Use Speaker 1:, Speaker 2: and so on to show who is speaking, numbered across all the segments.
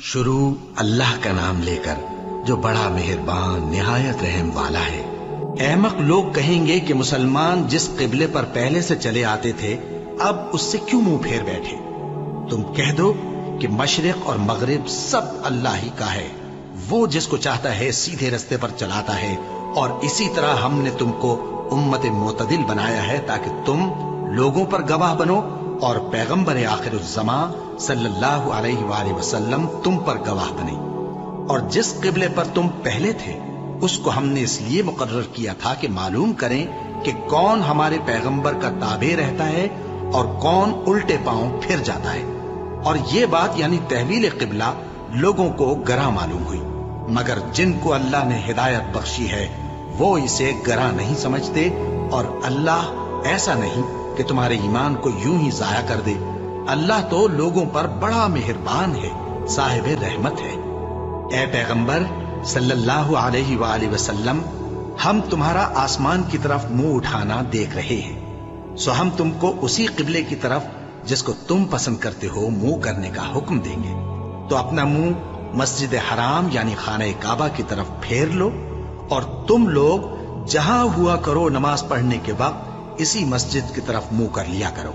Speaker 1: शुरू अल्लाह का नाम लेकर जो बड़ा मेहरबान निहायत रहम वाला है। अहमक लोग कहेंगे कि मुसलमान जिस किबले पर पहले से चले आते थे अब उससे क्यों मुंह फेर बैठे। तुम कह दो कि मशरिक और मगरिब सब अल्लाह ही का है, वो जिसको चाहता है सीधे रास्ते पर चलाता है। और इसी तरह हमने तुमको उम्मत मोतदिल बनाया है ताकि तुम लोगों पर गवाह बनो और पैगंबर आखिरुज़्ज़मा सल्लल्लाहु अलैहि वसल्लम तुम पर गवाह बने। और जिस किबले पर तुम पहले थे उसको हमने इसलिए मुकर्रर किया था कि मालूम करें कि कौन हमारे पैगंबर का ताबे रहता है और कौन उल्टे पांव फिर जाता है। और ये बात यानी तहवील किबला लोगों को गरा मालूम हुई, मगर जिनको अल्लाह ने हिदायत बख्शी है वो इसे गरा नहीं समझते। और अल्लाह ऐसा नहीं कि तुम्हारे ईमान को यूं ही जाया कर दे। अल्लाह तो लोगों पर बड़ा मेहरबान है, साहिब रहमत है। ए पैगंबर सल्लल्लाहु अलैहि वसल्लम, हम तुम्हारा आसमान की तरफ मुंह उठाना देख रहे हैं, सो हम तुमको उसी किबले की तरफ जिसको तुम पसंद करते हो मुंह करने का हुक्म देंगे। तो अपना मुंह मस्जिद हराम यानी खाने काबा की तरफ फेर लो और तुम लोग जहां हुआ करो नमाज पढ़ने के वक्त इसी मस्जिद की तरफ मुंह कर लिया करो।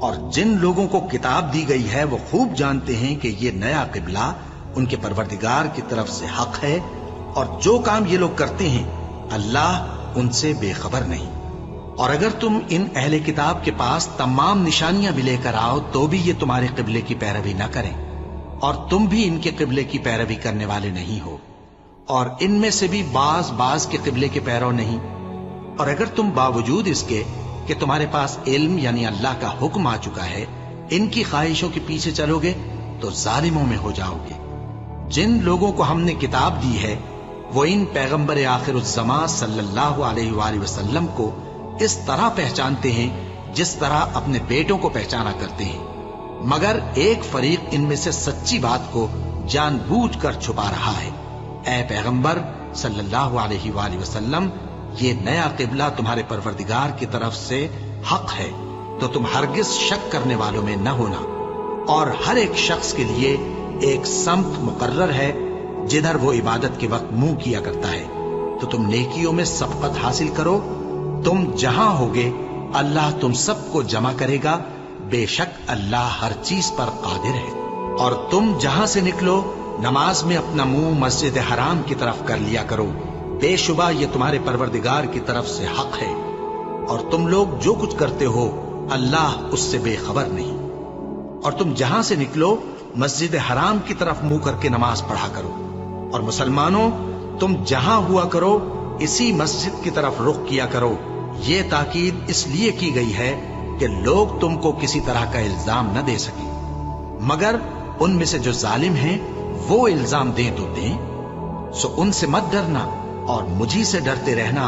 Speaker 1: और जिन लोगों को किताब दी गई है वो खूब जानते हैं कि ये नया किबला उनके परवरदिगार की तरफ से हक है, और जो काम ये लोग करते हैं अल्लाह उनसे बेखबर नहीं। और अगर तुम इन अहले किताब के पास तमाम निशानियां भी लेकर आओ तो भी ये तुम्हारे किबले की पैरवी न करें, और तुम भी इनके किबले की पैरवी करने वाले नहीं हो, और इनमें से भी बाज के किबले के पैरव नहीं। और अगर तुम बावजूद इसके कि तुम्हारे पास इल्म यानी अल्लाह का हुक्म आ चुका है इनकी ख्वाहिशों के पीछे चलोगे तो जालिमों में हो जाओगे। जिन लोगों को हमने किताब दी है वो इन पैगंबर आखिरुज़्ज़मा सल्लल्लाहु अलैहि वसल्लम को इस तरह पहचानते हैं जिस तरह अपने बेटों को पहचाना करते हैं, मगर एक फरीक इनमें से सच्ची बात को जानबूझकर छुपा रहा है। ऐ पैगंबर सल्लल्लाहु अलैहि वसल्लम, ये नया किबला तुम्हारे परवरदिगार की तरफ से हक है, तो तुम हरगिज शक करने वालों में न होना। और हर एक शख्स के लिए एक सम्त मुकर्रर है जिधर वो इबादत के वक्त मुंह किया करता है। तो तुम नेकियों में सबकत हासिल करो, तुम जहां होगे अल्लाह तुम सबको जमा करेगा, बेशक अल्लाह हर चीज पर कादिर है। और तुम जहां से निकलो नमाज में अपना मुंह मस्जिद हराम की तरफ कर लिया करो, बेशुबा ये तुम्हारे परवरदिगार की तरफ से हक है, और तुम लोग जो कुछ करते हो अल्लाह उससे बेखबर नहीं। और तुम जहां से निकलो मस्जिद हराम की तरफ मुंह करके नमाज पढ़ा करो, और मुसलमानों तुम जहां हुआ करो इसी मस्जिद की तरफ रुख किया करो। ये ताकीद इसलिए की गई है कि लोग तुमको किसी तरह का इल्जाम न दे सके, मगर उनमें से जो जालिम हैं वो इल्जाम दें तो दें। सो उनसे मत डरना और मुझी से डरते रहना।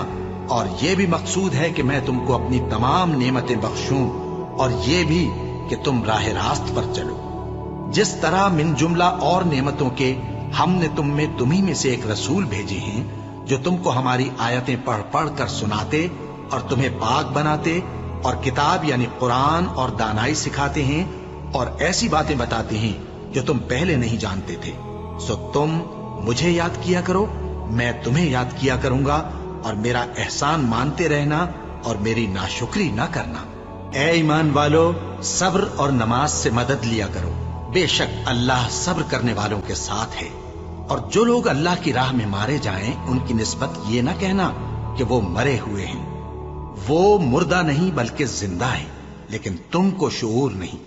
Speaker 1: और ये भी मकसूद है कि मैं तुमको अपनी तमाम नेमतें बख्शूं, और ये भी कि तुम राह रास्त पर चलो। जिस तरह मिन जुमला और नेमतों के हमने तुम्ही में से एक रसूल भेजे हैं जो तुमको हमारी आयतें पढ़ पढ़ कर सुनाते और तुम्हें पाक बनाते और किताब यानी कुरान और दानाई सिखाते हैं और ऐसी बातें बताते हैं जो तुम पहले नहीं जानते थे। सो तुम मुझे याद किया करो, मैं तुम्हें याद किया करूंगा, और मेरा एहसान मानते रहना और मेरी नाशुक्री न करना। ए ईमान वालो, सब्र और नमाज से मदद लिया करो, बेशक अल्लाह सब्र करने वालों के साथ है। और जो लोग अल्लाह की राह में मारे जाएं उनकी निस्बत ये न कहना कि वो मरे हुए हैं, वो मुर्दा नहीं बल्कि जिंदा है, लेकिन तुमको शऊर नहीं।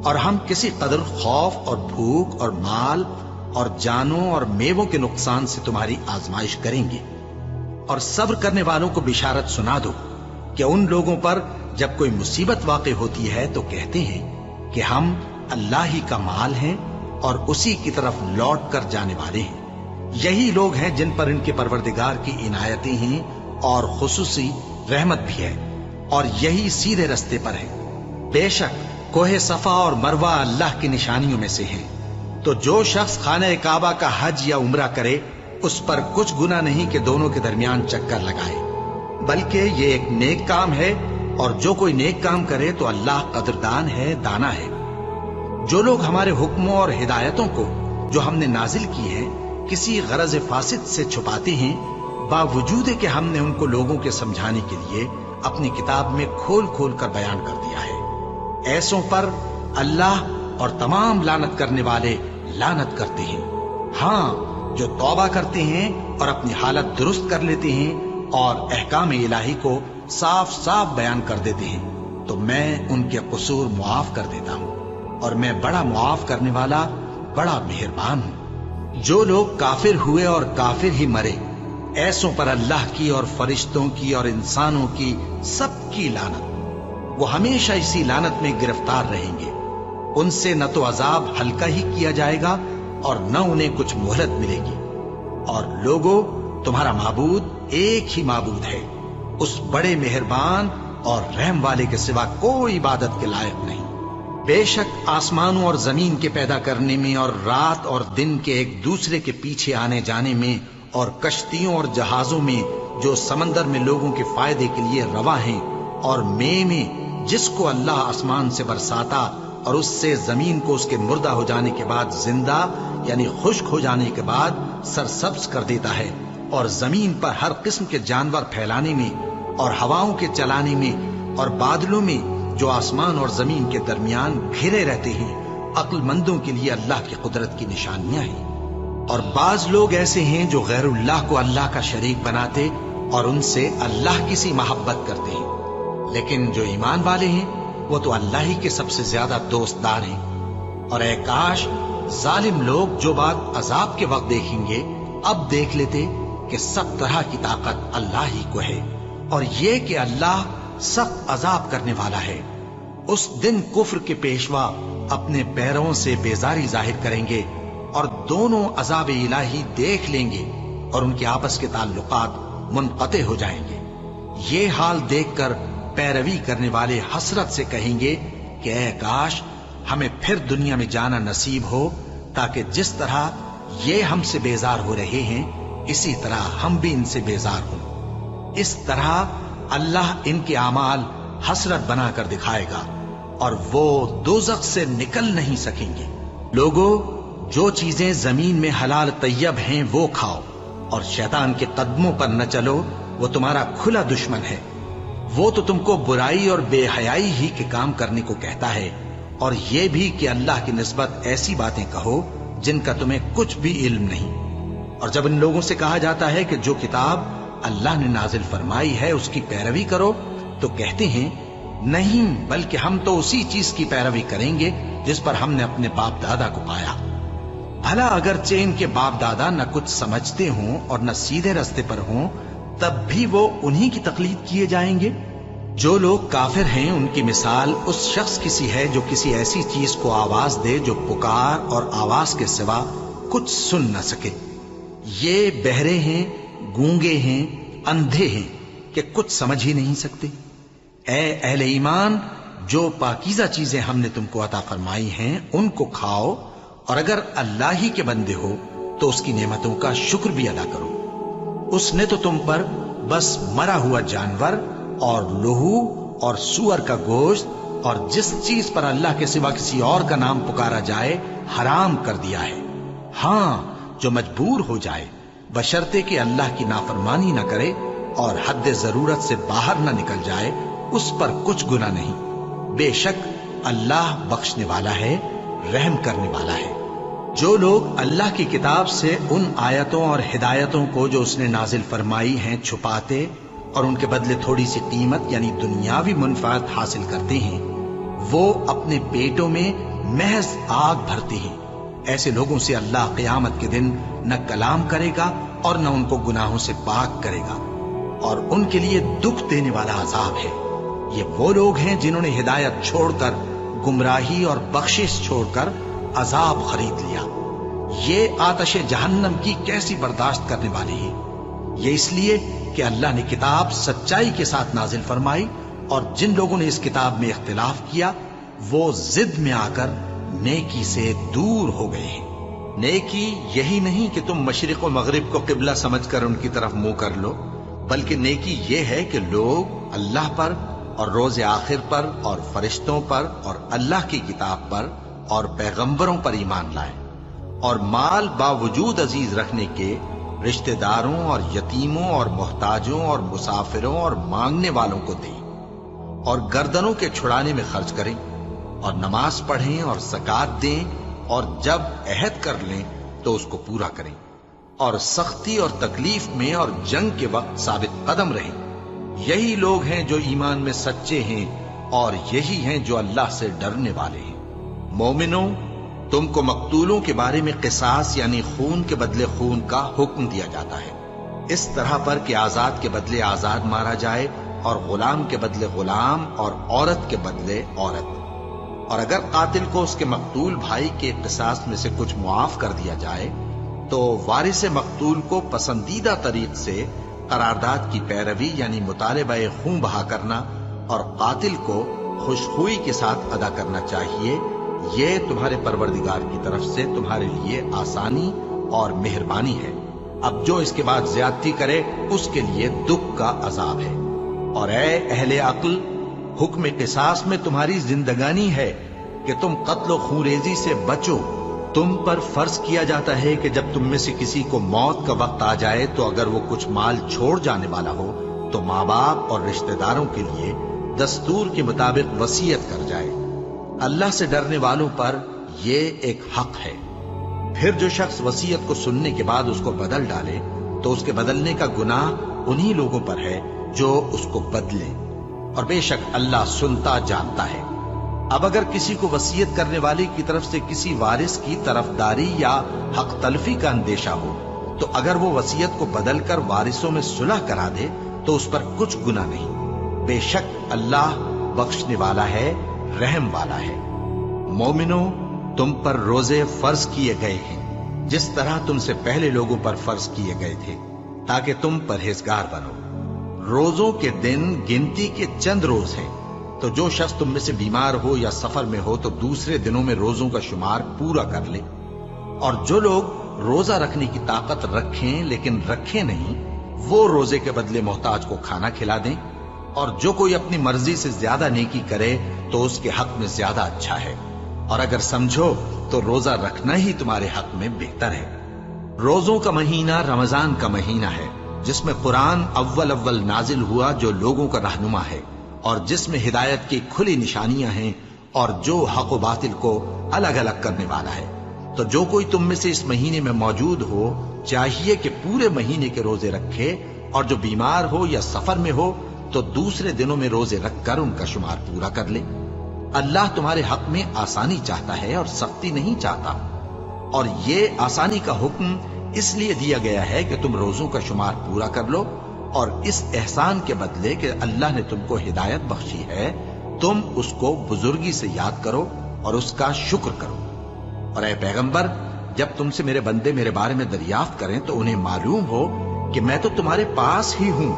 Speaker 1: और हम किसी कदर खौफ और भूख और माल और जानों और मेवों के नुकसान से तुम्हारी आजमाइश करेंगे। और सब्र करने वालों को बिशारत सुना दो कि उन लोगों पर जब कोई मुसीबत वाक़ई होती है तो कहते हैं कि हम अल्लाह ही का माल हैं और उसी की तरफ लौट कर जाने वाले हैं। यही लोग हैं जिन पर इनके परवरदिगार की इनायतें हैं और खुसूसी रहमत भी है, और यही सीधे रास्ते पर है। बेशक कोहे सफा और मरवा अल्लाह की निशानियों में से है। तो जो शख्स खाने काबा का हज या उम्रा करे उस पर कुछ गुना नहीं कि दोनों के दरमियान चक्कर लगाए, बल्कि ये एक नेक काम है, और जो कोई नेक काम करे तो अल्लाह कदरदान है, दाना है। जो लोग हमारे हुक्मों और हिदायतों को जो हमने नाजिल की हैं किसी गरज फासिद से छुपाते हैं, बावजूद कि हमने उनको लोगों के समझाने के लिए अपनी किताब में खोल खोल कर बयान कर दिया है। ऐसों पर अल्लाह और तमाम लानत करने वाले लानत करते हैं। हाँ, जो तौबा करते हैं और अपनी हालत दुरुस्त कर लेते हैं और अहकाम इलाही को साफ साफ बयान कर देते हैं, तो मैं उनके कसूर मुआफ कर देता हूँ और मैं बड़ा मुआफ करने वाला, बड़ा मेहरबान हूँ। जो लोग काफिर हुए और काफिर ही मरे, ऐसों पर अल्लाह की और फरिश्तों की और इंसानों की सबकी लानत। वो हमेशा इसी लानत में गिरफ्तार रहेंगे। उनसे न तो अजाब हल्का ही किया जाएगा और न उन्हें कुछ मोहलत मिलेगी। और लोगों, तुम्हारा माबूद एक ही माबूद है, उस बड़े मेहरबान और रहम वाले के सिवा कोई इबादत के लायक नहीं। बेशक आसमानों और जमीन के पैदा करने में और रात और दिन के एक दूसरे के पीछे आने जाने में और कश्तियों और जहाजों में जो समंदर में लोगों के फायदे के लिए रवा हैं, और में जिसको अल्लाह आसमान से बरसाता और उससे जमीन को उसके मुर्दा हो जाने के बाद जिंदा यानी खुश्क हो जाने के बाद सरसब्ज कर देता है, और जमीन पर हर किस्म के जानवर फैलाने में और हवाओं के चलाने में और बादलों में जो आसमान और जमीन के दरमियान घिरे रहते हैं, अक्लमंदों के लिए अल्लाह की कुदरत की निशानियां हैं। और बाज लोग ऐसे हैं जो गैरुल्लाह को अल्लाह का शरीक बनाते और उनसे अल्लाह की सी मोहब्बत करते हैं, लेकिन जो ईमान वाले हैं वो तो अल्लाह ही के सबसे ज्यादा दोस्तदार हैं। और ऐ काश जालिम लोग जो बात अजाब के वक्त देखेंगे अब देख लेते कि सब तरह की ताकत अल्लाह ही को है, और ये कि अल्लाह सख्त अजाब करने वाला है। उस दिन कुफ्र के पेशवा अपने पैरों से बेजारी जाहिर करेंगे और दोनों अजाब इलाही देख लेंगे और उनके आपस के ताल्लुकात मुनक़ते हो जाएंगे। ये हाल देखकर पैरवी करने वाले हसरत से कहेंगे कि ऐ काश हमें फिर दुनिया में जाना नसीब हो, ताकि जिस तरह ये हमसे बेजार हो रहे हैं इसी तरह हम भी इनसे बेजार हों। इस तरह अल्लाह इनके आमाल हसरत बनाकर दिखाएगा और वो दोज़ख से निकल नहीं सकेंगे। लोगों, जो चीजें जमीन में हलाल तैयब हैं वो खाओ, और शैतान के कदमों पर न चलो, वो तुम्हारा खुला दुश्मन है। वो तो तुमको बुराई और बेहयाई ही के काम करने को कहता है, और ये भी कि अल्लाह की निस्बत ऐसी बातें कहो जिनका तुम्हें कुछ भी इल्म नहीं। और जब इन लोगों से कहा जाता है कि जो किताब अल्लाह ने नाजिल फरमाई है उसकी पैरवी करो, तो कहते हैं नहीं, बल्कि हम तो उसी चीज की पैरवी करेंगे जिस पर हमने अपने बाप दादा को पाया। भला अगरचे इनके बाप दादा न कुछ समझते हों और न सीधे रास्ते पर हों, तब भी वो उन्हीं की तकलीद किए जाएंगे। जो लोग काफिर हैं उनकी मिसाल उस शख्स की सी है जो किसी ऐसी चीज को आवाज दे जो पुकार और आवाज के सिवा कुछ सुन न सके। ये बहरे हैं, गूंगे हैं, अंधे हैं कि कुछ समझ ही नहीं सकते। ऐ अहले ईमान, जो पाकीज़ा चीजें हमने तुमको अता फरमाई हैं उनको खाओ, और अगर अल्लाह ही के बंदे हो तो उसकी नेमतों का शुक्र भी अदा करो। उसने तो तुम पर बस मरा हुआ जानवर और लहू और सूअर का गोश्त और जिस चीज पर अल्लाह के सिवा किसी और का नाम पुकारा जाए हराम कर दिया है। हाँ, जो मजबूर हो जाए बशर्ते कि अल्लाह की नाफरमानी न करे और हद जरूरत से बाहर न निकल जाए, उस पर कुछ गुनाह नहीं। बेशक अल्लाह बख्शने वाला है, रहम करने वाला है। जो लोग अल्लाह की किताब से उन आयतों और हिदायतों को जो उसने नाजिल फरमाई हैं छुपाते और उनके बदले थोड़ी सी कीमत यानी दुनियावी मुनफात हासिल करते हैं, वो अपने पेटों में महज आग भरते हैं। ऐसे लोगों से अल्लाह क़यामत के दिन न कलाम करेगा और न उनको गुनाहों से पाक करेगा, और उनके लिए दुख देने वाला अजाब है। ये वो लोग हैं जिन्होंने हिदायत छोड़कर, गुमराही और बख्शिश छोड़कर अजाब खरीद लिया। ये आतश जहन्नम की कैसी बर्दाश्त करने वाले हैं। ये इसलिए कि अल्लाह ने किताब सच्चाई के साथ नाजिल फरमाई, और जिन लोगों ने इस किताब में इख्तिलाफ किया वो जिद में आकर नेकी से दूर हो गए हैं। नेकी यही नहीं कि तुम मशरिक और मगरिब को किबला समझकर उनकी तरफ मुंह कर लो, बल्कि नेकी ये है कि लोग अल्लाह पर और रोज़े आखिर पर और फरिश्तों पर और अल्लाह की किताब पर और पैगंबरों पर ईमान लाएं, اور مال باوجود عزیز رکھنے کے رشتہ داروں اور یتیموں اور محتاجوں اور مسافروں اور مانگنے والوں کو دیں، اور گردنوں کے چھڑانے میں خرچ کریں، اور نماز پڑھیں اور زکات دیں، اور جب عہد کر لیں تو اس کو پورا کریں، اور سختی اور تکلیف میں اور جنگ کے وقت ثابت قدم رہیں۔ یہی لوگ ہیں جو ایمان میں سچے ہیں، اور یہی ہیں جو اللہ سے ڈرنے والے ہیں۔ مومنوں، تم کو مقتولوں کے بارے میں قصاص یعنی خون کے بدلے خون کا حکم دیا جاتا ہے، اس طرح پر کہ آزاد کے بدلے آزاد مارا جائے، اور غلام کے بدلے غلام، اور عورت کے بدلے عورت۔ اور اگر قاتل کو اس کے مقتول بھائی کے قصاص میں سے کچھ معاف کر دیا جائے تو وارث مقتول کو پسندیدہ طریق سے قرارداد کی پیروی یعنی مطالبہ خون بہا کرنا اور قاتل کو خوشخوئی کے ساتھ ادا کرنا چاہیے۔ یہ تمہارے پروردگار کی طرف سے تمہارے لیے آسانی اور مہربانی ہے۔ اب جو اس کے بعد زیادتی کرے اس کے لیے دکھ کا عذاب ہے۔ اور اے اہل عقل، حکم قصاص میں تمہاری زندگانی ہے کہ تم قتل و خونریزی سے بچو۔ تم پر فرض کیا جاتا ہے کہ جب تم میں سے کسی کو موت کا وقت آ جائے تو اگر وہ کچھ مال چھوڑ جانے والا ہو تو ماں باپ اور رشتہ داروں کے لیے دستور کے مطابق وصیت کر جائے۔ اللہ سے ڈرنے والوں پر یہ ایک حق ہے۔ پھر جو شخص وصیت کو سننے کے بعد اس کو بدل ڈالے تو اس کے بدلنے کا گناہ انہی لوگوں پر ہے جو اس کو بدلے، اور بے شک اللہ سنتا جانتا ہے۔ اب اگر کسی کو وصیت کرنے والے کی طرف سے کسی وارث کی طرفداری یا حق تلفی کا اندیشہ ہو تو اگر وہ وصیت کو بدل کر وارثوں میں صلح کرا دے تو اس پر کچھ گناہ نہیں، بے شک اللہ بخشنے والا ہے، رحم والا ہے۔ مومنوں، تم پر روزے فرض کیے گئے ہیں جس طرح تم سے پہلے لوگوں پر فرض کیے گئے تھے تاکہ تم پرہیزگار بنو۔ روزوں کے دن گنتی کے چند روز ہیں، تو جو شخص تم میں سے بیمار ہو یا سفر میں ہو تو دوسرے دنوں میں روزوں کا شمار پورا کر لے۔ اور جو لوگ روزہ رکھنے کی طاقت رکھیں لیکن رکھیں نہیں، وہ روزے کے بدلے محتاج کو کھانا کھلا دیں۔ اور جو کوئی اپنی مرضی سے زیادہ نیکی کرے تو اس کے حق میں زیادہ اچھا ہے، اور اگر سمجھو تو روزہ رکھنا ہی تمہارے حق میں بہتر ہے۔ روزوں کا مہینہ رمضان کا مہینہ ہے جس میں قرآن اول نازل ہوا، جو لوگوں کا رہنما ہے اور جس میں ہدایت کی کھلی نشانیاں ہیں اور جو حق و باطل کو الگ الگ کرنے والا ہے۔ تو جو کوئی تم میں سے اس مہینے میں موجود ہو چاہیے کہ پورے مہینے کے روزے رکھے، اور جو بیمار ہو یا سفر میں ہو تو دوسرے دنوں میں روزے رکھ کر ان کا شمار پورا کر لے۔ اللہ تمہارے حق میں آسانی چاہتا ہے اور سختی نہیں چاہتا، اور یہ آسانی کا حکم اس لیے دیا گیا ہے کہ تم روزوں کا شمار پورا کر لو، اور اس احسان کے بدلے کہ اللہ نے تم کو ہدایت بخشی ہے تم اس کو بزرگی سے یاد کرو اور اس کا شکر کرو۔ اور اے پیغمبر، جب تم سے میرے بندے میرے بارے میں دریافت کریں تو انہیں معلوم ہو کہ میں تو تمہارے پاس ہی ہوں۔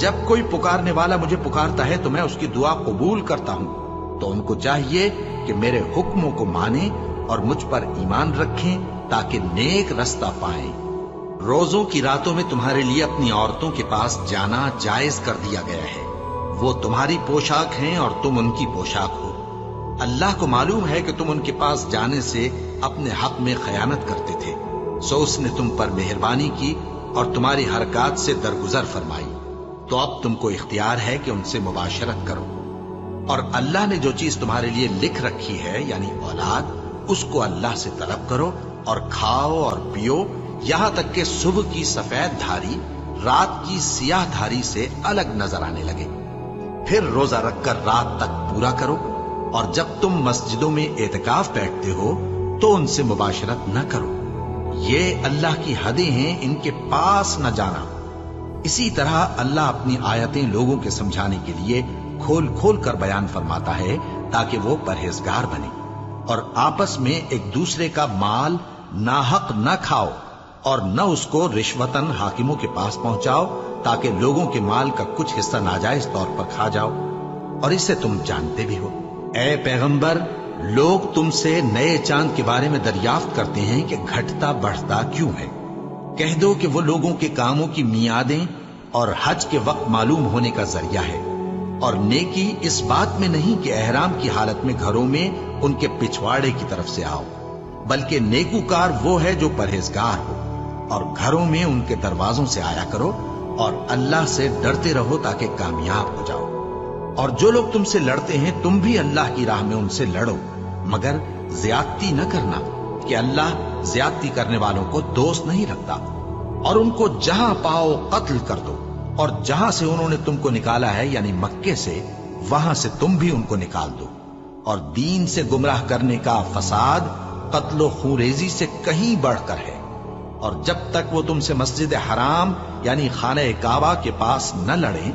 Speaker 1: جب کوئی پکارنے والا مجھے پکارتا ہے تو میں اس کی دعا قبول کرتا ہوں۔ تو ان کو چاہیے کہ میرے حکموں کو مانیں اور مجھ پر ایمان رکھیں تاکہ نیک رستہ پائیں۔ روزوں کی راتوں میں تمہارے لیے اپنی عورتوں کے پاس جانا جائز کر دیا گیا ہے، وہ تمہاری پوشاک ہیں اور تم ان کی پوشاک ہو۔ اللہ کو معلوم ہے کہ تم ان کے پاس جانے سے اپنے حق میں خیانت کرتے تھے، سو اس نے تم پر مہربانی کی اور تمہاری حرکات سے درگزر فرمائی، تو اب تم کو اختیار ہے کہ ان سے مباشرت کرو۔ اور اللہ نے جو چیز تمہارے لیے لکھ رکھی ہے یعنی اولاد، اس کو اللہ سے طلب کرو اور کھاؤ اور پیو، یہاں تک کہ صبح کی سفید دھاری رات کی سیاہ دھاری سے الگ نظر آنے لگے۔ پھر روزہ رکھ کر رات تک پورا کرو، اور جب تم مسجدوں میں اعتکاف بیٹھتے ہو تو ان سے مباشرت نہ کرو، یہ اللہ کی حدیں ہیں، ان کے پاس نہ جانا۔ اسی طرح اللہ اپنی آیتیں لوگوں کے سمجھانے کے لیے کھول کھول کر بیان فرماتا ہے تاکہ وہ پرہیزگار بنے، اور آپس میں ایک دوسرے کا مال ناحق نہ کھاؤ، اور نہ اس کو رشوتاً حاکموں کے پاس پہنچاؤ تاکہ لوگوں کے مال کا کچھ حصہ ناجائز طور پر کھا جاؤ، اور اسے تم جانتے بھی ہو۔ اے پیغمبر، لوگ تم سے نئے چاند کے بارے میں دریافت کرتے ہیں کہ گھٹتا بڑھتا کیوں ہے۔ کہہ دو کہ وہ لوگوں کے کاموں کی میعادیں اور حج کے وقت معلوم ہونے کا ذریعہ ہے، اور نیکی اس بات میں نہیں کہ احرام کی حالت میں گھروں میں ان کے پچھواڑے کی طرف سے آؤ، बल्कि नेकूकार वो है जो परहेजगार हो। और घरों में उनके दरवाजों से आया करो और अल्लाह से डरते रहो ताकि कामयाब हो जाओ। और जो लोग तुमसे लड़ते हैं तुम भी अल्लाह की राह में उनसे लड़ो, मगर ज्यादती न करना कि अल्लाह ज्यादती करने वालों को दोस्त नहीं रखता। और उनको जहां पाओ कत्ल कर दो, और जहां से उन्होंने तुमको निकाला है यानी मक्के से, वहां से तुम भी उनको निकाल दो। और दीन से गुमराह करने का फसाद कत्लो खूरेजी से कहीं बढ़कर है। और जब तक वो तुमसे मस्जिद हराम यानी खाने काबा के पास न लड़े,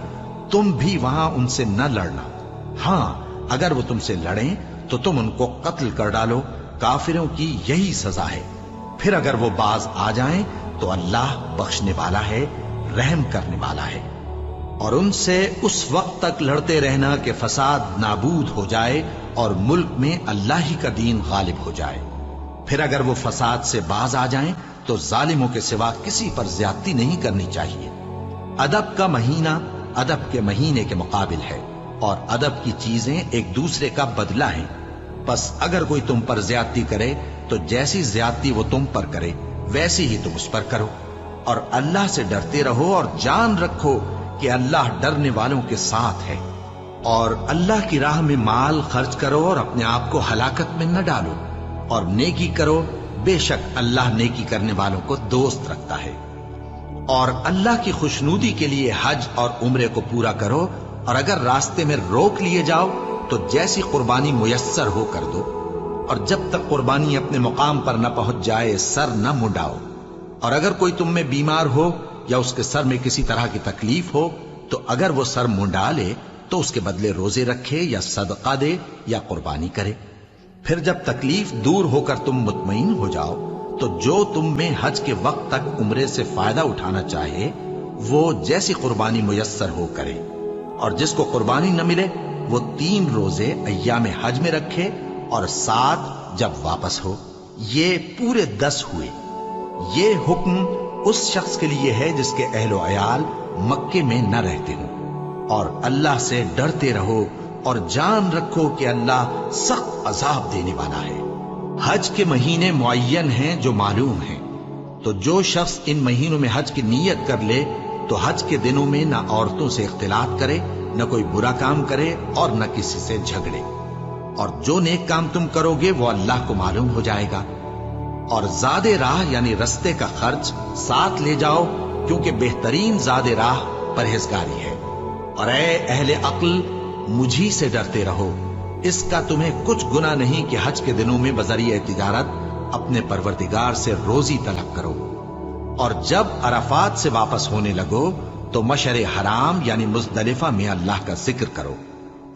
Speaker 1: तुम भी वहां उनसे न लड़ना। हां, अगर वो तुमसे लड़ें तो तुम उनको कत्ल कर डालो। काफिरों की यही सजा है। फिर अगर वो बाज आ जाएं तो अल्लाह बख्शने वाला है, रहम करने वाला है। और उनसे उस वक्त तक लड़ते रहना कि फसाद नाबूद हो जाए और मुल्क में अल्लाह ही का दीन गालिब हो जाए। फिर अगर वो फसाद से बाज आ जाएं तो जालिमों के सिवा किसी पर ज्यादती नहीं करनी चाहिए। अदब का महीना अदब के महीने के मुकाबिल है, और अदब की चीजें एक दूसरे का बदला है। बस अगर कोई तुम पर ज्यादती करे तो जैसी ज्यादती वो तुम पर करे वैसी ही तुम उस पर करो। और अल्लाह से डरते रहो और जान रखो कि अल्लाह डरने वालों के साथ है। और अल्लाह की राह में माल खर्च करो और अपने आप को हलाकत में न डालो, और नेकी करो, बेशक अल्लाह नेकी करने वालों को दोस्त रखता है। और अल्लाह की खुशनूदी के लिए हज और उम्रे को पूरा करो, और अगर रास्ते में रोक लिए जाओ तो जैसी कुर्बानी मुयस्सर हो कर दो। और जब तक कुर्बानी अपने मुकाम पर न पहुंच जाए सर न मुंडाओ। और अगर कोई तुम में बीमार हो या उसके सर में किसी तरह की तकलीफ हो तो अगर वो सर मुंडा ले तो उसके बदले रोजे रखे या सदका दे या कुर्बानी करे। फिर जब तकलीफ दूर होकर तुम मुतमईन हो जाओ तो जो तुम में हज के वक्त तक उम्रे से फायदा उठाना चाहे वो जैसी कुर्बानी मुयस्सर हो करे। और जिसको कुर्बानी न मिले वो 3 रोजे अय्याम हज में रखे और 7 जब वापस हो। ये पूरे 10 हुए। ये हुक्म उस शख्स के लिए है जिसके अहलो अयाल मक्के में न रहते हों। और अल्लाह से डरते रहो और जान रखो कि अल्लाह सख्त अजाब देने वाला है। हज के महीने मुअय्यन हैं जो मालूम हैं। तो जो शख्स इन महीनों में हज की नीयत कर ले तो हज के दिनों में न औरतों से इख्तिलात करे, न कोई बुरा काम करे और न किसी से झगड़े। और जो नेक काम तुम करोगे वो अल्लाह को मालूम हो जाएगा। और ज़ादे राह यानी रस्ते का खर्च साथ ले जाओ, क्योंकि बेहतरीन ज़ादे राह परहेजगारी है। और ए अहले अक्ल, मुझी से डरते रहो। इसका तुम्हें कुछ गुनाह नहीं कि हज के दिनों में बजरिए तिजारत अपने परवरदिगार से रोजी तलब करो। और जब अरफात से वापस होने लगो तो मशर हराम यानी मुज़दलिफा में अल्लाह का जिक्र करो,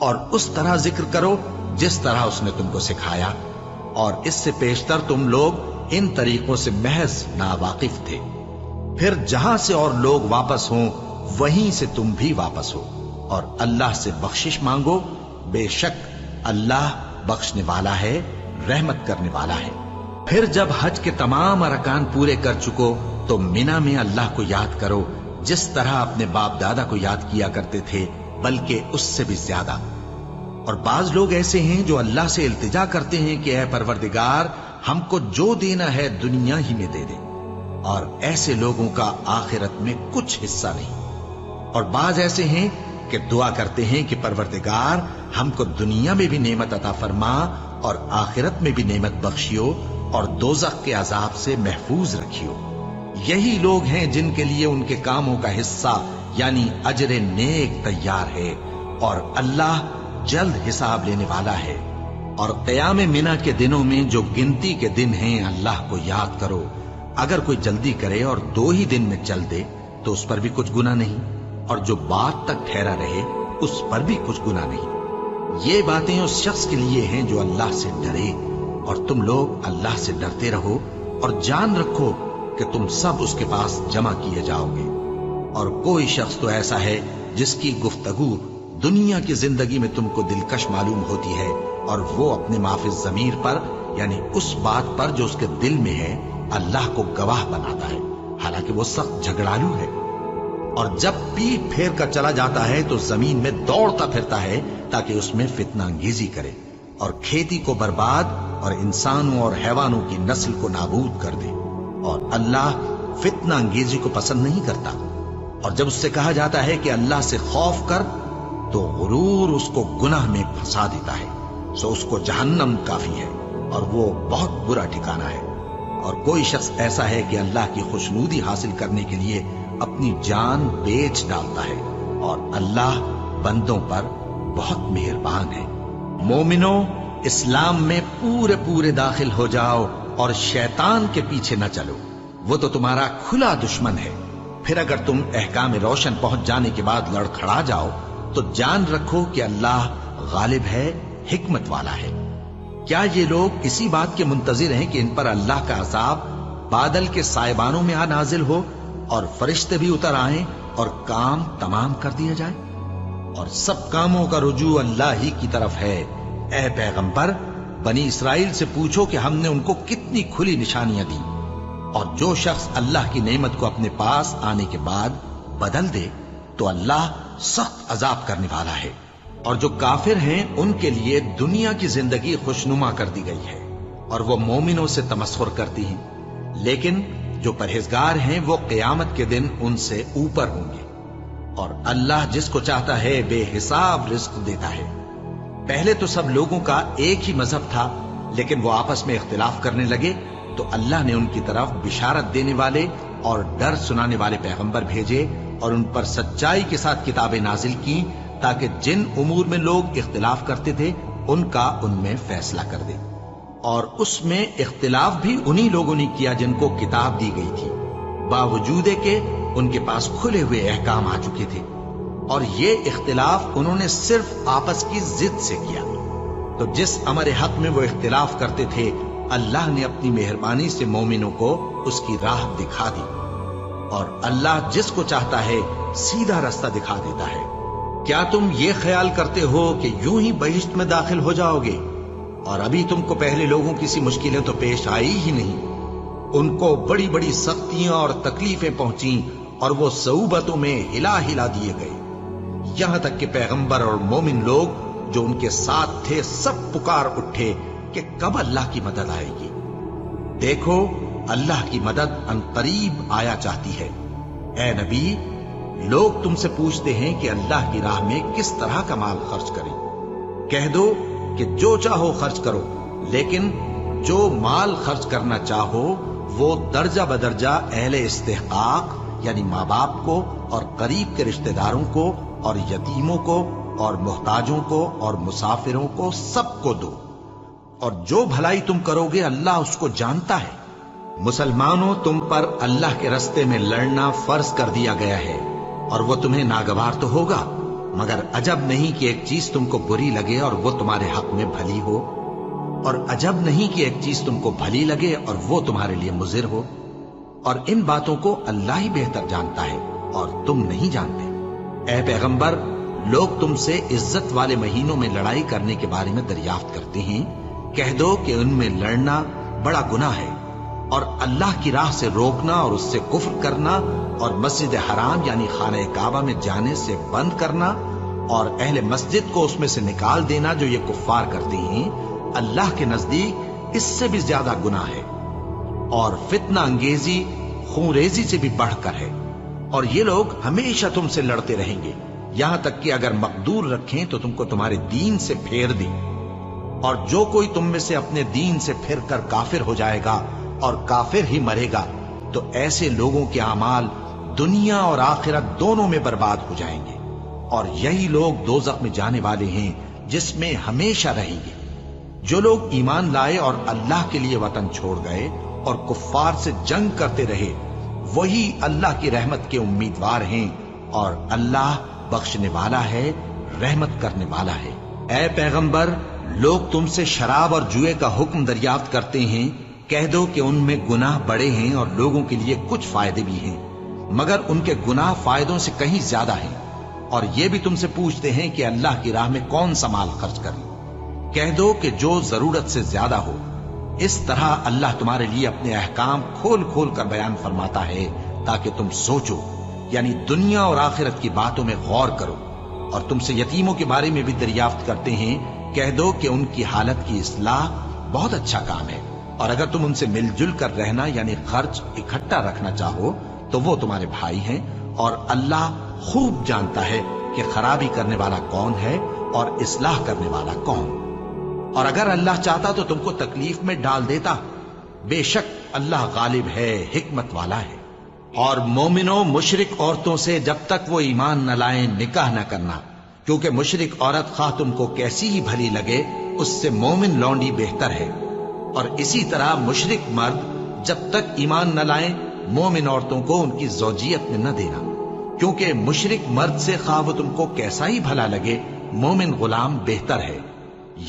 Speaker 1: और उस तरह जिक्र करो जिस तरह उसने तुमको सिखाया। और इससे पेशतर तुम लोग इन तरीकों से महज नावाकिफ थे। फिर जहां से और लोग वापस हों वहीं से तुम भी वापस हो, और अल्लाह से बख्शिश मांगो। बेशक अल्लाह बख्शने वाला है, रहमत करने वाला है। फिर जब हज के तमाम अरकान पूरे कर चुको तो मिना में अल्लाह को याद करो जिस तरह अपने बाप दादा को याद किया करते थे, बल्कि उससे भी ज्यादा। और बाज लोग ऐसे हैं जो अल्लाह से इल्तिजा करते हैं कि ऐ परवरदिगार, हमको जो देना है दुनिया ही में दे दे। और ऐसे लोगों का आखिरत में कुछ हिस्सा नहीं। और बाज ऐसे हैं कि दुआ करते हैं कि परवरदिगार हमको दुनिया में भी नेमत अता फरमा और आखिरत में भी नेमत बख्शियो और दोज़ख के अजाब से महफूज रखियो। यही लोग हैं जिनके लिए उनके कामों का हिस्सा यानी अजर नेक तैयार है, और अल्लाह जल्द हिसाब लेने वाला है। और क़याम मिना के दिनों में जो गिनती के दिन हैं अल्लाह को याद करो। अगर कोई जल्दी करे और 2 ही दिन में चल दे तो उस पर भी कुछ गुनाह नहीं, और जो बात तक ठहरा रहे उस पर भी कुछ गुनाह नहीं। ये बातें उस शख्स के लिए हैं जो अल्लाह से डरे। और तुम लोग अल्लाह से डरते रहो और जान रखो कि तुम सब उसके पास जमा किए जाओगे। और कोई शख्स तो ऐसा है जिसकी गुफ्तगू दुनिया की जिंदगी में तुमको दिलकश मालूम होती है, और वो अपने माफिज ज़मीर पर यानी उस बात पर जो उसके दिल में है अल्लाह को गवाह बनाता है, हालांकि वो सख्त झगड़ालू है। और जब पीठ फेर कर चला जाता है तो जमीन में दौड़ता फिरता है ताकि उसमें फितना अंगेजी करे, और खेती को बर्बाद اور انسانوں اور حیوانوں کی نسل کو نابود کر دے۔ اور اللہ فتنہ انگیزی کو پسند نہیں کرتا، اور جب اس سے کہا جاتا ہے کہ اللہ سے خوف کر تو غرور اس کو گناہ میں پھنسا دیتا ہے، سو اس کو جہنم کافی ہے اور وہ بہت برا ٹھکانہ ہے۔ اور کوئی شخص ایسا ہے کہ اللہ کی خوشنودی حاصل کرنے کے لیے اپنی جان بیچ ڈالتا ہے، اور اللہ بندوں پر بہت مہربان ہے۔ مومنو، اسلام میں پورے داخل ہو جاؤ اور شیطان کے پیچھے نہ چلو، وہ تو تمہارا کھلا دشمن ہے۔ پھر اگر تم احکام روشن پہنچ جانے کے بعد لڑکھڑا جاؤ تو جان رکھو کہ اللہ غالب ہے، حکمت والا ہے۔ کیا یہ لوگ اسی بات کے منتظر ہیں کہ ان پر اللہ کا عذاب بادل کے سائبانوں میں نازل ہو اور فرشتے بھی اتر آئیں اور کام تمام کر دیا جائے؟ اور سب کاموں کا رجوع اللہ ہی کی طرف ہے۔ اے پیغمبر، بنی اسرائیل سے پوچھو کہ ہم نے ان کو کتنی کھلی نشانیاں دی، اور جو شخص اللہ کی نعمت کو اپنے پاس آنے کے بعد بدل دے تو اللہ سخت عذاب کرنے والا ہے۔ اور جو کافر ہیں ان کے لیے دنیا کی زندگی خوشنما کر دی گئی ہے، اور وہ مومنوں سے تمسخر کرتی ہیں، لیکن جو پرہیزگار ہیں وہ قیامت کے دن ان سے اوپر ہوں گے۔ اور اللہ جس کو چاہتا ہے بے حساب رزق دیتا ہے۔ پہلے تو سب لوگوں کا ایک ہی مذہب تھا، لیکن وہ آپس میں اختلاف کرنے لگے تو اللہ نے ان کی طرف بشارت دینے والے اور ڈر سنانے والے پیغمبر بھیجے، اور ان پر سچائی کے ساتھ کتابیں نازل کی، تاکہ جن امور میں لوگ اختلاف کرتے تھے ان کا ان میں فیصلہ کر دے۔ اور اس میں اختلاف بھی انہی لوگوں نے کیا جن کو کتاب دی گئی تھی، باوجود کہ ان کے پاس کھلے ہوئے احکام آ چکے تھے، اور یہ اختلاف انہوں نے صرف آپس کی ضد سے کیا۔ تو جس امر حق میں وہ اختلاف کرتے تھے اللہ نے اپنی مہربانی سے مومنوں کو اس کی راہ دکھا دی، اور اللہ جس کو چاہتا ہے سیدھا رستہ دکھا دیتا ہے۔ کیا تم یہ خیال کرتے ہو کہ یوں ہی بہشت میں داخل ہو جاؤ گے، اور ابھی تم کو پہلے لوگوں کی سی مشکلیں تو پیش آئی ہی نہیں؟ ان کو بڑی بڑی سختیاں اور تکلیفیں پہنچیں، اور وہ صعوبتوں میں ہلا دیے گئے، یہاں تک کہ پیغمبر اور مومن لوگ جو ان کے ساتھ تھے سب پکار اٹھے کہ کب اللہ کی مدد آئے گی۔ دیکھو، اللہ کی مدد عنقریب آیا چاہتی ہے۔ اے نبی، لوگ تم سے پوچھتے ہیں کہ اللہ کی راہ میں کس طرح کا مال خرچ کریں۔ کہہ دو کہ جو چاہو خرچ کرو، لیکن جو مال خرچ کرنا چاہو وہ درجہ بدرجہ اہل استحقاق یعنی ماں باپ کو اور قریب کے رشتہ داروں کو اور یتیموں کو اور محتاجوں کو اور مسافروں کو سب کو دو، اور جو بھلائی تم کرو گے اللہ اس کو جانتا ہے۔ مسلمانوں، تم پر اللہ کے رستے میں لڑنا فرض کر دیا گیا ہے، اور وہ تمہیں ناگوار تو ہوگا، مگر عجب نہیں کہ ایک چیز تم کو بری لگے اور وہ تمہارے حق میں بھلی ہو، اور عجب نہیں کہ ایک چیز تم کو بھلی لگے اور وہ تمہارے لیے مضر ہو، اور ان باتوں کو اللہ ہی بہتر جانتا ہے اور تم نہیں جانتے۔ اے پیغمبر، لوگ تم سے عزت والے مہینوں میں لڑائی کرنے کے بارے میں دریافت کرتے ہیں، کہہ دو کہ ان میں لڑنا بڑا گناہ ہے، اور اللہ کی راہ سے روکنا اور اس سے کفر کرنا اور مسجد حرام یعنی خانہ کعبہ میں جانے سے بند کرنا اور اہل مسجد کو اس میں سے نکال دینا جو یہ کفار کرتے ہیں، اللہ کے نزدیک اس سے بھی زیادہ گناہ ہے، اور فتنہ انگیزی خونریزی سے بھی بڑھ کر ہے۔ اور یہ لوگ ہمیشہ تم سے لڑتے رہیں گے، یہاں تک کہ اگر مقدور رکھیں تو تم کو تمہارے دین سے پھیر دیں، اور جو کوئی تم میں سے اپنے دین سے پھر کر کافر ہو جائے گا اور کافر ہی مرے گا تو ایسے لوگوں کے اعمال دنیا اور آخرت دونوں میں برباد ہو جائیں گے، اور یہی لوگ دوزخ میں جانے والے ہیں جس میں ہمیشہ رہیں گے۔ جو لوگ ایمان لائے اور اللہ کے لیے وطن چھوڑ گئے اور کفار سے جنگ کرتے رہے وہی اللہ کی رحمت کے امیدوار ہیں، اور اللہ بخشنے والا ہے، رحمت کرنے والا ہے۔ اے پیغمبر، لوگ تم سے شراب اور جوئے کا حکم دریافت کرتے ہیں، کہہ دو کہ ان میں گناہ بڑے ہیں اور لوگوں کے لیے کچھ فائدے بھی ہیں، مگر ان کے گناہ فائدوں سے کہیں زیادہ ہیں۔ اور یہ بھی تم سے پوچھتے ہیں کہ اللہ کی راہ میں کون سا مال خرچ کریں، کہہ دو کہ جو ضرورت سے زیادہ ہو۔ اس طرح اللہ تمہارے لیے اپنے احکام کھول کھول کر بیان فرماتا ہے تاکہ تم سوچو، یعنی دنیا اور آخرت کی باتوں میں غور کرو۔ اور تم سے یتیموں کے بارے میں بھی دریافت کرتے ہیں، کہہ دو کہ ان کی حالت کی اصلاح बहुत अच्छा काम है, और अगर तुम उनसे मिलजुल कर रहना यानी खर्च इकट्ठा रखना चाहो तो वो तुम्हारे भाई हैं, और अल्लाह खूब जानता है कि खराबी करने वाला कौन है और इस्लाह करने वाला कौन। और अगर अल्लाह चाहता तो तुमको तकलीफ में डाल देता, बेशक अल्लाह गालिब है, हिकमत वाला है। और मोमिनो मुशरिक औरतों से जब तक वो ईमान न लाएं निकाह न करना, क्योंकि मुशरिक औरत खा तुमको कैसी ही भली लगे उससे मोमिन लौंडी बेहतर है। और इसी तरह मुशरिक मर्द जब तक ईमान न लाएं मोमिन औरतों को उनकी ज़ौजियत में न देना, क्योंकि मुशरिक मर्द से खा वो तुमको कैसा ही भला लगे मोमिन गुलाम बेहतर है।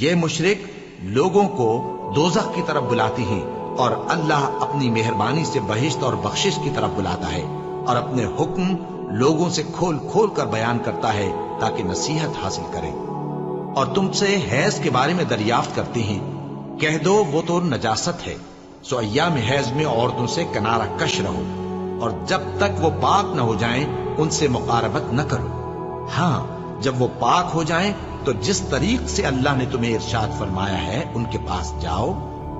Speaker 1: ये मुशरिक लोगों को दोज़ख की तरफ बुलाती हैं, और अल्लाह अपनी मेहरबानी से बहिश्त और बख्शिश की तरफ बुलाता है, और अपने हुक्म लोगों से खोल खोल कर बयान करता है ताकि नसीहत हासिल करें। और तुमसे हैज के बारे में दरियाफ्त करते हैं, कह दो वो तो नजासत है, सो अय्याम हैज में औरतों से किनारा कश रहो, और जब तक वो पाक न हो जाएं उनसे मुकारबत न करो। हाँ, जब वो पाक हो जाएं तो जिस तरीक से अल्लाह ने तुम्हें इरशाद फरमाया है उनके पास जाओ।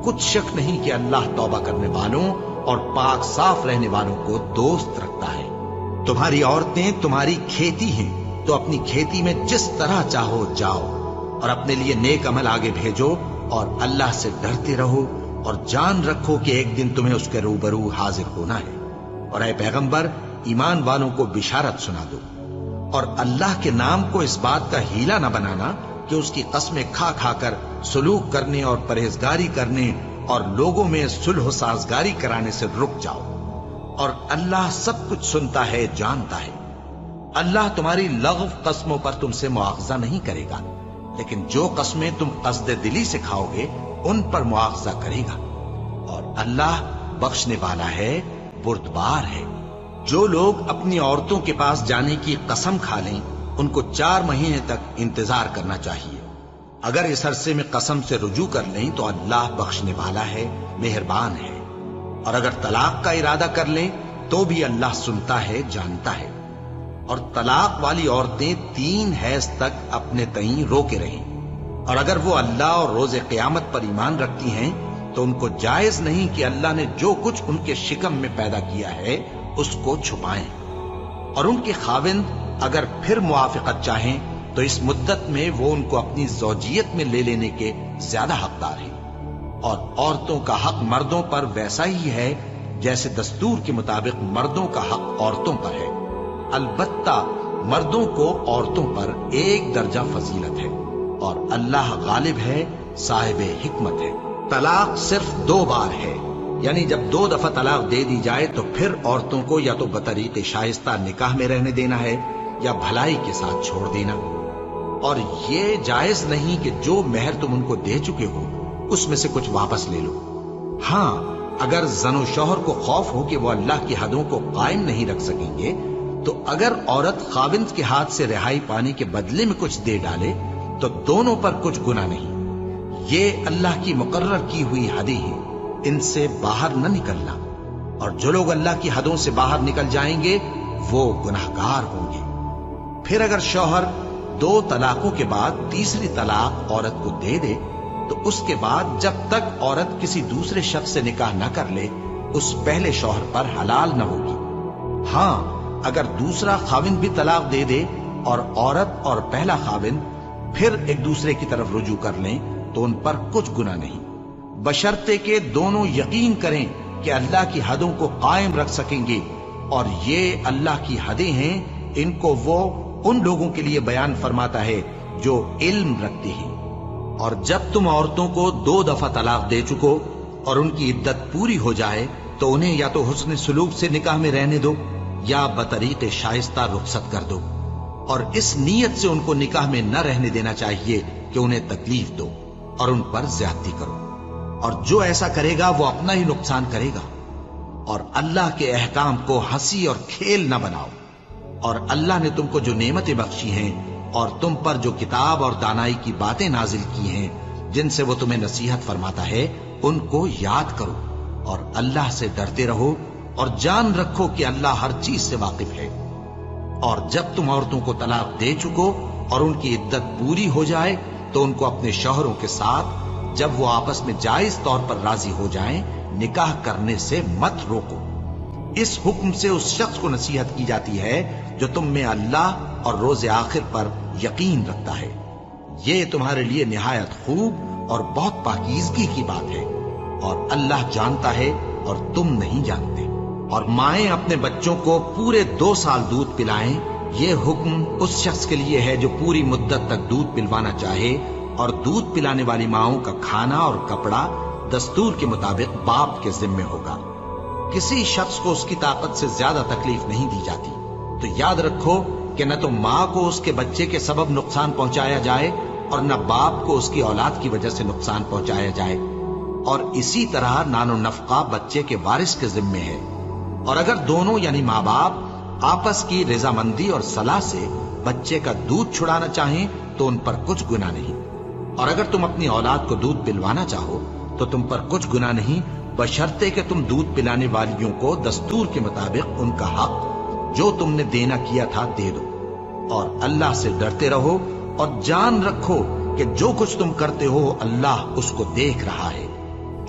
Speaker 1: कुछ शक नहीं कि अल्लाह तौबा करने वालों और पाक साफ रहने वालों को दोस्त रखता है। तुम्हारी औरतें तुम्हारी खेती हैं, तो अपनी खेती में जिस तरह चाहो जाओ, और अपने लिए नेक अमल आगे भेजो, और अल्लाह से डरते रहो, और जान रखो कि एक दिन तुम्हें उसके रूबरू हाजिर होना है। और ऐ पैगंबर, ईमान वालों को बिशारत सुना दो, और अल्लाह के नाम को इस बात का हीला न बनाना कि उसकी कसमें खा खा कर सुलूक करने और परहेजगारी करने और लोगों में सुलह साजगारी कराने से रुक जाओ। और अल्लाह सब कुछ सुनता है, जानता है। अल्लाह तुम्हारी लग़व कस्मों पर तुमसे मुआवजा नहीं करेगा, लेकिन जो कस्में तुम कसदे दिली से खाओगे उन पर मुआवजा करेगा। और अल्लाह बख्शने वाला है, बुर्दबार है। जो लोग अपनी औरतों के पास जाने की कसम खा लें उनको 4 महीने तक इंतजार करना चाहिए। अगर इस अरसे में कसम से रुजू कर लें तो अल्लाह बख्शने वाला है, मेहरबान है। और अगर तलाक का इरादा कर लें तो भी अल्लाह सुनता है, जानता है। और तलाक वाली औरतें 3 हैज तक अपने तईं रोके रहें। और अगर वो अल्लाह और रोजे क़यामत पर ईमान रखती हैं तो उनको जायज नहीं कि अल्लाह ने जो कुछ उनके शिकम में पैदा किया है उसको छुपाएं। और उनके खाविंद अगर फिर मुआफ़िक़त चाहें तो इस मुद्दत में वो उनको अपनी ज़ौजियत में ले लेने के ज्यादा हकदार हैं। और औरतों का हक मर्दों पर वैसा ही है जैसे दस्तूर के मुताबिक मर्दों का हक औरतों पर है। अलबत्ता मर्दों को औरतों पर 1 दर्जा फजीलत है, और अल्लाह गालिब है, साहिब हिकमत है। तलाक सिर्फ 2 बार है, यानी जब 2 दफा तलाक दे दी जाए तो फिर औरतों को या तो बतरीक़े शाइस्ता निकाह में रहने देना है या भलाई के साथ छोड़ देना। और ये जायज नहीं कि जो मेहर तुम उनको दे चुके हो उसमें से कुछ वापस ले लो। हाँ, अगर जनो शौहर को खौफ हो कि वो अल्लाह की हदों को कायम नहीं रख सकेंगे तो अगर औरत खाविंद के हाथ से रिहाई पाने के बदले में कुछ दे डाले तो दोनों पर कुछ गुनाह नहीं। ये अल्लाह की मुकर्रर की हुई हदें हैं, इनसे बाहर न निकलना। और जो लोग अल्लाह की हदों से बाहर निकल जाएंगे वो गुनाहगार होंगे। फिर अगर शौहर 2 तलाकों के बाद तीसरी तलाक औरत को दे दे तो उसके बाद जब तक औरत किसी दूसरे शख्स से निकाह न कर ले उस पहले शौहर पर हलाल न होगी। हाँ, अगर दूसरा खाविंद भी तलाक दे दे और औरत और पहला खाविंद फिर एक दूसरे की तरफ रुजू कर लें तो उन पर कुछ गुनाह नहीं, बशर्ते के दोनों यकीन करें कि अल्लाह की हदों को कायम रख सकेंगे। और ये अल्लाह की हदें हैं, इनको वो उन लोगों के लिए बयान फरमाता है जो इल्म रखते हैं। और जब तुम औरतों को 2 दफा तलाक दे चुको और उनकी इद्दत पूरी हो जाए तो उन्हें या तो हुस्न सुलूक से निकाह में रहने दो या बतरीक़े शाइस्ता रुखसत कर दो। और इस नीयत से उनको निकाह में न रहने देना चाहिए कि उन्हें तकलीफ दो और उन पर ज्यादती करो। और जो ऐसा करेगा वो अपना ही नुकसान करेगा। और अल्लाह के अहकाम को हंसी और खेल न बनाओ। और अल्लाह ने तुमको जो नेमतें बख्शी हैं और तुम पर जो किताब और दानाई की बातें नाजिल की हैं जिनसे वो तुम्हें नसीहत फरमाता है उनको याद करो और अल्लाह से डरते रहो और जान रखो कि अल्लाह हर चीज से वाकिफ है। और जब तुम औरतों को तलाक दे चुको और उनकी इद्दत पूरी हो जाए तो उनको अपने शौहरों के साथ जब वो आपस में जायज तौर पर राजी हो जाएं, निकाह करने से मत रोको। इस हुक्म से उस शख्स को नसीहत की जाती है जो तुम में अल्लाह और रोज़े आखिर पर यकीन रखता है। ये तुम्हारे लिए निहायत खूब और बहुत पाकीज़गी की बात है, और अल्लाह जानता है और तुम नहीं जानते। और माएं अपने बच्चों को पूरे 2 साल दूध पिलाएं, ये हुक्म उस शख्स के लिए है जो पूरी मुद्दत तक दूध पिलवाना चाहे, और दूध पिलाने वाली माओं का खाना और कपड़ा दस्तूर के मुताबिक बाप के जिम्मे होगा। किसी शख्स को उसकी ताकत से ज्यादा तकलीफ नहीं दी जाती। तो याद रखो कि न तो माँ को उसके बच्चे के सबब नुकसान पहुंचाया जाए और न बाप को उसकी औलाद की वजह से नुकसान पहुंचाया जाए। और इसी तरह नानो नफका बच्चे के वारिस के जिम्मे है। और अगर दोनों यानी माँ बाप आपस की रजामंदी और सलाह से बच्चे का दूध छुड़ाना चाहें तो उन पर कुछ गुनाह नहीं। और अगर तुम अपनी औलाद को दूध पिलवाना चाहो तो तुम पर कुछ गुनाह नहीं, बशर्ते कि तुम दूध पिलाने वालियों को दस्तूर के मुताबिक उनका हक जो तुमने देना किया था दे दो। और अल्लाह से डरते रहो और जान रखो कि जो कुछ तुम करते हो अल्लाह उसको देख रहा है।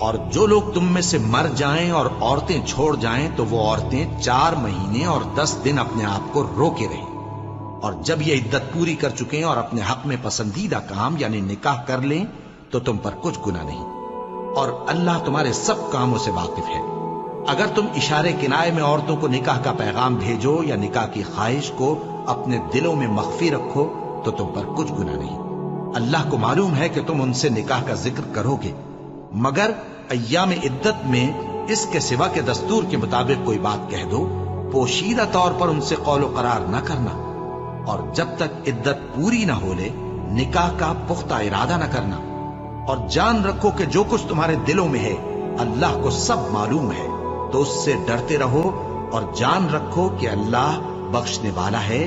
Speaker 1: और जो लोग तुम में से मर जाएं और औरतें छोड़ जाएं तो वो औरतें 4 महीने और 10 दिन अपने आप को रोके रहें। और जब ये इद्दत पूरी कर चुके और अपने हक में पसंदीदा काम यानी निकाह कर लें तो तुम पर कुछ गुनाह नहीं। और अल्लाह तुम्हारे सब कामों से वाकिफ है। अगर तुम इशारे किनारे में औरतों को निकाह का पैगाम भेजो या निकाह की ख्वाहिश को अपने दिलों में मख्फी रखो तो तुम पर कुछ गुनाह नहीं। अल्लाह को मालूम है कि तुम उनसे निकाह का जिक्र करोगे, मगर अय्याम इद्दत में इसके सिवा के दस्तूर के मुताबिक कोई बात कह दो, पोशीदा तौर पर उनसे कौलो करार न करना। और जब तक इद्दत पूरी ना हो ले निकाह का पुख्ता इरादा न करना। और जान रखो कि जो कुछ तुम्हारे दिलों में है अल्लाह को सब मालूम है, तो उससे डरते रहो और जान रखो कि अल्लाह बख्शने वाला है,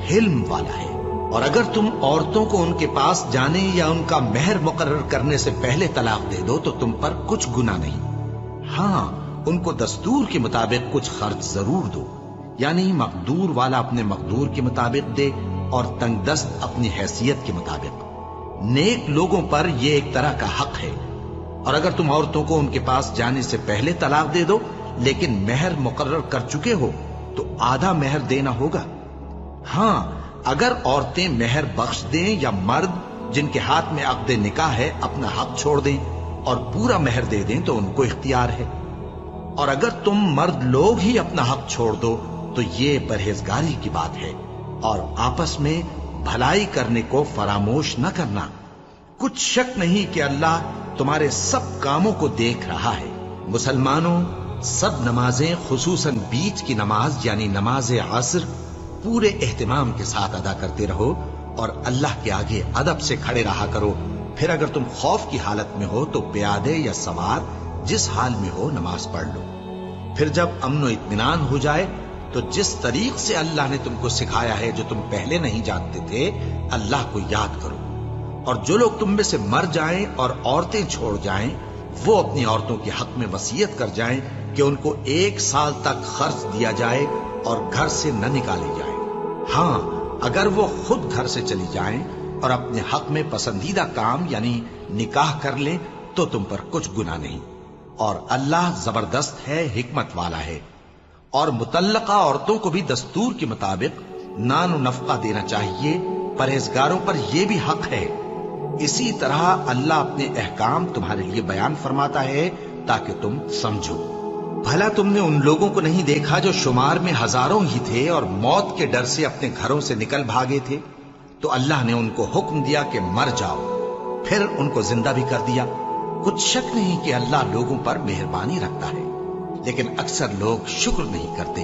Speaker 1: हिल्म वाला है। और अगर तुम औरतों को उनके पास जाने या उनका मेहर मुकर्रर करने से पहले तलाक दे दो तो तुम पर कुछ गुनाह नहीं। हाँ, उनको दस्तूर के मुताबिक कुछ खर्च जरूर दो, यानी मकदूर वाला अपने मकदूर के मुताबिक दे और तंगदस्त अपनी हैसियत के मुताबिक। नेक लोगों पर यह एक तरह का हक है। और अगर तुम औरतों को उनके पास जाने से पहले तलाक दे दो लेकिन मेहर मुकर्रर कर चुके हो तो आधा मेहर देना होगा। हाँ, अगर औरतें मेहर बख्श दें या मर्द जिनके हाथ में अक़्द निकाह है अपना हक छोड़ दें और पूरा मेहर दे दें तो उनको इख्तियार है। और अगर तुम मर्द लोग ही अपना हक छोड़ दो तो ये परहेजगारी की बात है। और आपस में भलाई करने को फरामोश न करना। कुछ शक नहीं कि अल्लाह तुम्हारे सब कामों को देख रहा है। मुसलमानों, सब नमाजें खुसूसन बीच की नमाज यानी नमाज असर पूरे एहतिमाम के साथ अदा करते रहो और अल्लाह के आगे अदब से खड़े रहा करो। फिर अगर तुम खौफ की हालत में हो तो प्यादे या सवार जिस हाल में हो नमाज पढ़ लो। फिर जब अमन इत्मीनान हो जाए तो जिस तरीक से अल्लाह ने तुमको सिखाया है जो तुम पहले नहीं जानते थे, अल्लाह को याद करो। और जो लोग तुम में से मर जाएं और औरतें छोड़ जाएं वो अपनी औरतों के हक में वसीयत कर जाएं कि उनको 1 साल तक खर्च दिया जाए और घर से न निकाली जाए। हाँ, अगर वो खुद घर से चली जाएं और अपने हक में पसंदीदा काम यानी निकाह कर लें तो तुम पर कुछ गुनाह नहीं। और अल्लाह जबरदस्त है, हिकमत वाला है। और मुतल्लका औरतों को भी दस्तूर के मुताबिक नान नफका देना चाहिए। परहेजगारों पर यह भी हक है। इसी तरह अल्लाह अपने अहकाम तुम्हारे लिए बयान फरमाता है ताकि तुम समझो। भला तुमने उन लोगों को नहीं देखा जो शुमार में हजारों ही थे और मौत के डर से अपने घरों से निकल भागे थे? तो अल्लाह ने उनको हुक्म दिया कि मर जाओ, फिर उनको जिंदा भी कर दिया। कुछ शक नहीं कि अल्लाह लोगों पर मेहरबानी रखता है, लेकिन अक्सर लोग शुक्र नहीं करते।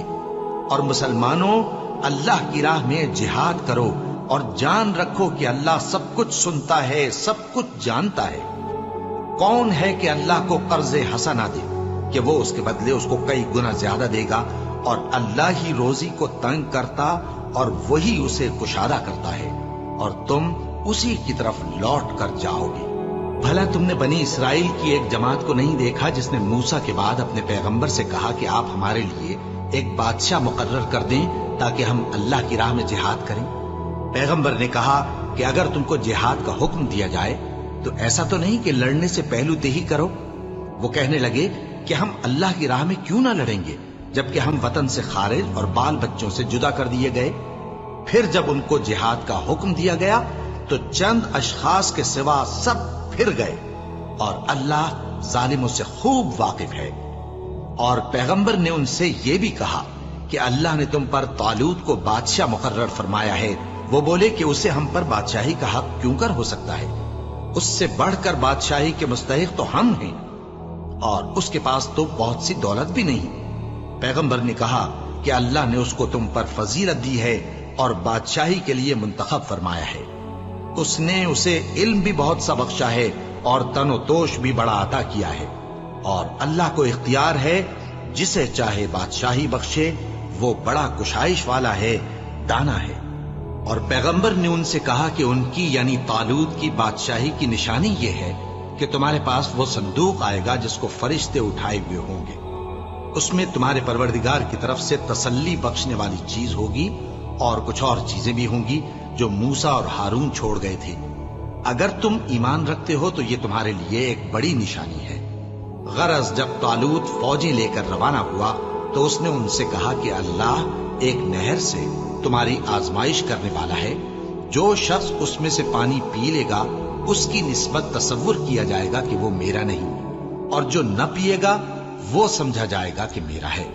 Speaker 1: और मुसलमानों, अल्लाह की राह में जिहाद करो और जान रखो कि अल्लाह सब कुछ सुनता है, सब कुछ जानता है। कौन है कि अल्लाह को कर्ज हसना दे कि वो उसके बदले उसको कई गुना ज्यादा देगा? और अल्लाह ही रोजी को तंग करता और वही उसे कुशादा करता है और तुम उसी की तरफ लौट कर जाओगे। भला तुमने बनी इसराइल की एक जमात को नहीं देखा जिसने मूसा के बाद अपने पैगंबर से कहा कि आप हमारे लिए एक बादशाह मुकर्रर कर दें ताकि हम अल्लाह की राह में जिहाद करें? पैगंबर ने कहा कि अगर तुमको जिहाद का हुक्म दिया जाए تو ایسا تو نہیں کہ لڑنے سے پہلو تہی کرو؟ وہ کہنے لگے کہ ہم اللہ کی راہ میں کیوں نہ لڑیں گے جبکہ ہم وطن سے خارج اور بال بچوں سے جدا کر دیے گئے۔ پھر جب ان کو جہاد کا حکم دیا گیا تو چند اشخاص کے سوا سب پھر گئے، اور اللہ ظالموں سے خوب واقف ہے۔ اور پیغمبر نے ان سے یہ بھی کہا کہ اللہ نے تم پر طالوت کو بادشاہ مقرر فرمایا ہے۔ وہ بولے کہ اسے ہم پر بادشاہی کا حق کیوں کر ہو سکتا ہے؟ اس سے بڑھ کر بادشاہی کے مستحق تو ہم ہیں، اور اس کے پاس تو بہت سی دولت بھی نہیں۔ پیغمبر نے کہا کہ اللہ نے اس کو تم پر فضیلت دی ہے اور بادشاہی کے لیے منتخب فرمایا ہے۔ اس نے اسے علم بھی بہت سا بخشا ہے اور تن و توش بھی بڑا عطا کیا ہے، اور اللہ کو اختیار ہے جسے چاہے بادشاہی بخشے، وہ بڑا کشائش والا ہے، دانا ہے۔ اور پیغمبر نے ان سے کہا کہ ان کی یعنی طالوت کی بادشاہی کی نشانی یہ ہے کہ تمہارے پاس وہ صندوق آئے گا جس کو فرشتے اٹھائے ہوئے ہوں گے۔ اس میں تمہارے پروردگار کی طرف سے تسلی بخشنے والی چیز ہوگی، اور کچھ اور چیزیں بھی ہوں گی جو موسیٰ اور ہارون چھوڑ گئے تھے۔ اگر تم ایمان رکھتے ہو تو یہ تمہارے لیے ایک بڑی نشانی ہے۔ غرض جب طالوت فوجیں لے کر روانہ ہوا تو اس نے ان سے کہا کہ اللہ ایک نہر سے تمہاری آزمائش کرنے والا ہے، جو شخص اس میں سے پانی پی لے گا اس کی نسبت تصور کیا جائے گا کہ وہ میرا نہیں، اور جو نہ پیے گا وہ سمجھا جائے گا کہ میرا ہے۔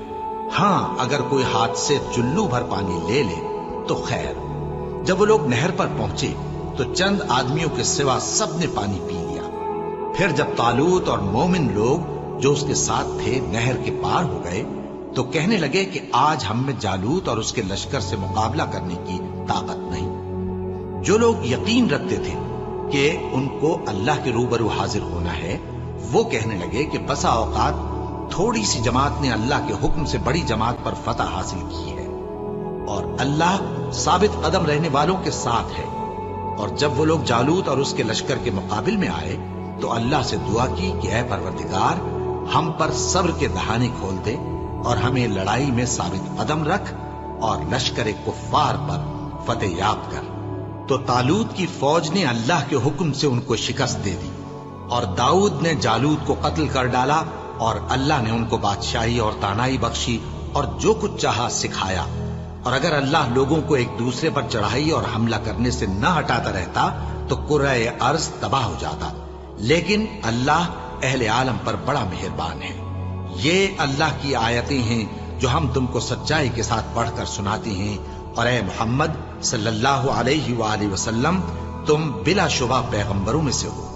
Speaker 1: ہاں اگر کوئی ہاتھ سے چلو بھر پانی لے لے تو خیر۔ جب وہ لوگ نہر پر پہنچے تو چند آدمیوں کے سوا سب نے پانی پی لیا۔ پھر جب طالوت اور مومن لوگ جو اس کے ساتھ تھے نہر کے پار ہو گئے تو کہنے لگے کہ آج ہم میں جالوت اور اس کے لشکر سے مقابلہ کرنے کی طاقت نہیں۔ جو لوگ یقین رکھتے تھے کہ ان کو اللہ کے روبرو حاضر ہونا ہے، وہ کہنے لگے کہ بسا اوقات تھوڑی سی جماعت نے اللہ کے حکم سے بڑی جماعت پر فتح حاصل کی ہے، اور اللہ ثابت قدم رہنے والوں کے ساتھ ہے۔ اور جب وہ لوگ جالوت اور اس کے لشکر کے مقابل میں آئے تو اللہ سے دعا کی کہ اے پروردگار، ہم پر صبر کے دہانے کھول دے اور ہمیں لڑائی میں ثابت قدم رکھ اور لشکر کفار پر فتح یاب کر۔ تو طالوت کی فوج نے اللہ کے حکم سے ان کو شکست دے دی، اور داؤد نے جالوت کو قتل کر ڈالا، اور اللہ نے ان کو بادشاہی اور دانائی بخشی اور جو کچھ چاہا سکھایا۔ اور اگر اللہ لوگوں کو ایک دوسرے پر چڑھائی اور حملہ کرنے سے نہ ہٹاتا رہتا تو کرۂ ارض تباہ ہو جاتا، لیکن اللہ اہل عالم پر بڑا مہربان ہے۔ یہ اللہ کی آیتیں ہیں جو ہم تم کو سچائی کے ساتھ پڑھ کر سناتے ہیں، اور اے محمد صلی اللہ علیہ وآلہ وسلم، تم بلا شبہ پیغمبروں میں سے ہو۔